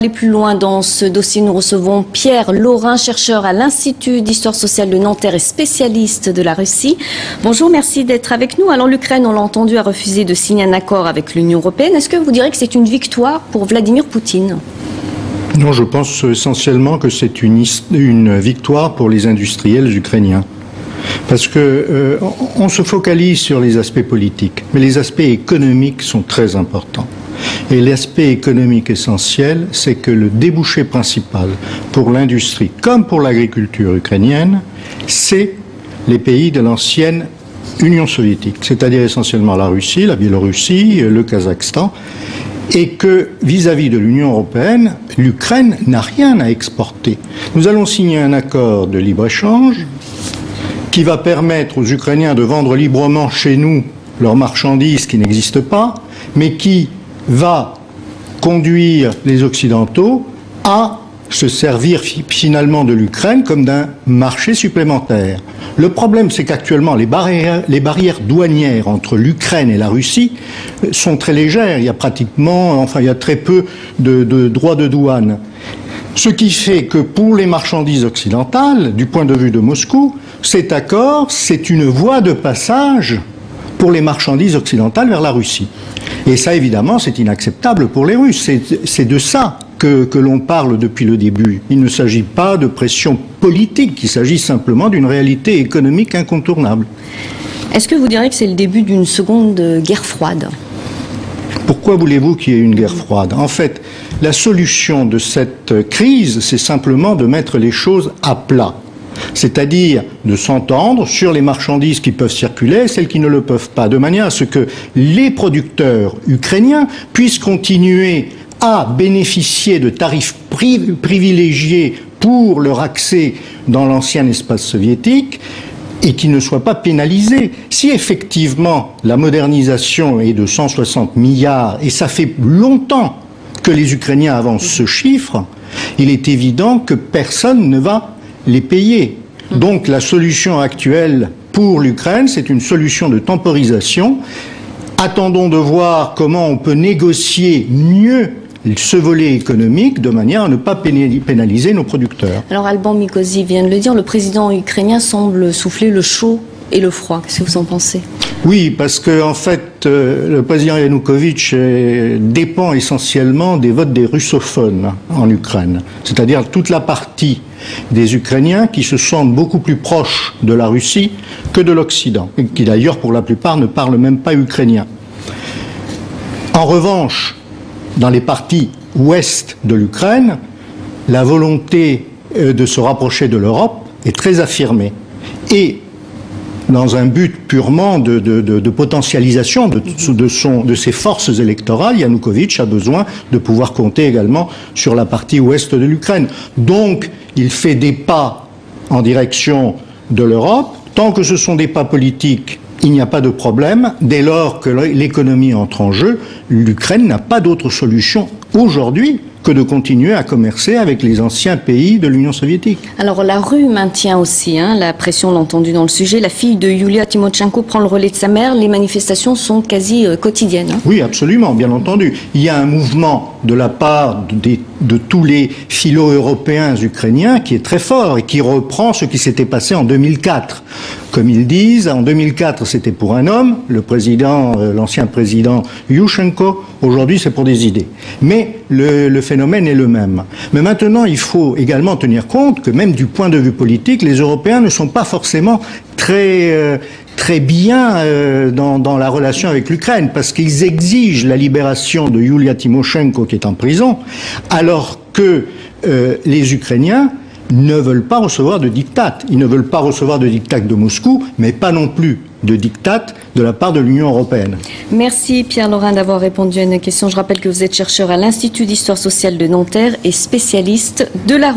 Aller plus loin dans ce dossier, nous recevons Pierre Laurin, chercheur à l'Institut d'histoire sociale de Nanterre et spécialiste de la Russie. Bonjour, merci d'être avec nous. Alors l'Ukraine, on l'a entendu, a refusé de signer un accord avec l'Union européenne. Est-ce que vous direz que c'est une victoire pour Vladimir Poutine? Non, je pense essentiellement que c'est une victoire pour les industriels ukrainiens. Parce que on se focalise sur les aspects politiques, mais les aspects économiques sont très importants. Et l'aspect économique essentiel, c'est que le débouché principal pour l'industrie, comme pour l'agriculture ukrainienne, c'est les pays de l'ancienne Union soviétique, c'est-à-dire essentiellement la Russie, la Biélorussie, le Kazakhstan, et que vis-à-vis de l'Union européenne, l'Ukraine n'a rien à exporter. Nous allons signer un accord de libre-échange qui va permettre aux Ukrainiens de vendre librement chez nous leurs marchandises qui n'existent pas, mais qui va conduire les Occidentaux à se servir finalement de l'Ukraine comme d'un marché supplémentaire. Le problème, c'est qu'actuellement, les barrières douanières entre l'Ukraine et la Russie sont très légères. Il y a très peu de droits de douane. Ce qui fait que pour les marchandises occidentales, du point de vue de Moscou, cet accord, c'est une voie de passage pour les marchandises occidentales vers la Russie. Et ça, évidemment, c'est inacceptable pour les Russes. C'est de ça que l'on parle depuis le début. Il ne s'agit pas de pression politique, il s'agit simplement d'une réalité économique incontournable. Est-ce que vous direz que c'est le début d'une seconde guerre froide? Pourquoi voulez-vous qu'il y ait une guerre froide? En fait, la solution de cette crise, c'est simplement de mettre les choses à plat. C'est-à-dire de s'entendre sur les marchandises qui peuvent circuler et celles qui ne le peuvent pas, de manière à ce que les producteurs ukrainiens puissent continuer à bénéficier de tarifs privilégiés pour leur accès dans l'ancien espace soviétique et qui ne soient pas pénalisés. Si effectivement la modernisation est de 160 milliards, et ça fait longtemps que les Ukrainiens avancent ce chiffre, il est évident que personne ne va les payer. Donc la solution actuelle pour l'Ukraine, c'est une solution de temporisation. Attendons de voir comment on peut négocier mieux ce volet économique de manière à ne pas pénaliser nos producteurs. Alors Alban Mikosi vient de le dire, le président ukrainien semble souffler le chaud et le froid. Qu'est-ce que vous en pensez? Oui, parce que en fait, le président Yanukovych dépend essentiellement des votes des russophones en Ukraine, c'est-à-dire toute la partie des Ukrainiens qui se sentent beaucoup plus proches de la Russie que de l'Occident, et qui d'ailleurs pour la plupart ne parlent même pas ukrainien. En revanche, dans les parties ouest de l'Ukraine, la volonté de se rapprocher de l'Europe est très affirmée. Et dans un but purement de potentialisation de ses forces électorales, Yanukovych a besoin de pouvoir compter également sur la partie ouest de l'Ukraine. Donc, il fait des pas en direction de l'Europe. Tant que ce sont des pas politiques, il n'y a pas de problème. Dès lors que l'économie entre en jeu, l'Ukraine n'a pas d'autre solution aujourd'hui que de continuer à commercer avec les anciens pays de l'Union soviétique. Alors la rue maintient aussi la pression, on l'a entendu dans le sujet. La fille de Yulia Tymoshenko prend le relais de sa mère. Les manifestations sont quasi quotidiennes. Oui, absolument, bien entendu. Il y a un mouvement de la part de tous les philo-européens ukrainiens qui est très fort et qui reprend ce qui s'était passé en 2004. Comme ils disent, en 2004, c'était pour un homme, l'ancien président Yushchenko. Aujourd'hui, c'est pour des idées. Mais le phénomène est le même. Mais maintenant, il faut également tenir compte que même du point de vue politique, les Européens ne sont pas forcément très bien dans la relation avec l'Ukraine, parce qu'ils exigent la libération de Yulia Tymoshenko qui est en prison, alors que les Ukrainiens ne veulent pas recevoir de diktat. Ils ne veulent pas recevoir de diktat de Moscou, mais pas non plus de diktat de la part de l'Union européenne. Merci Pierre Laurin d'avoir répondu à une question. Je rappelle que vous êtes chercheur à l'Institut d'histoire sociale de Nanterre et spécialiste de la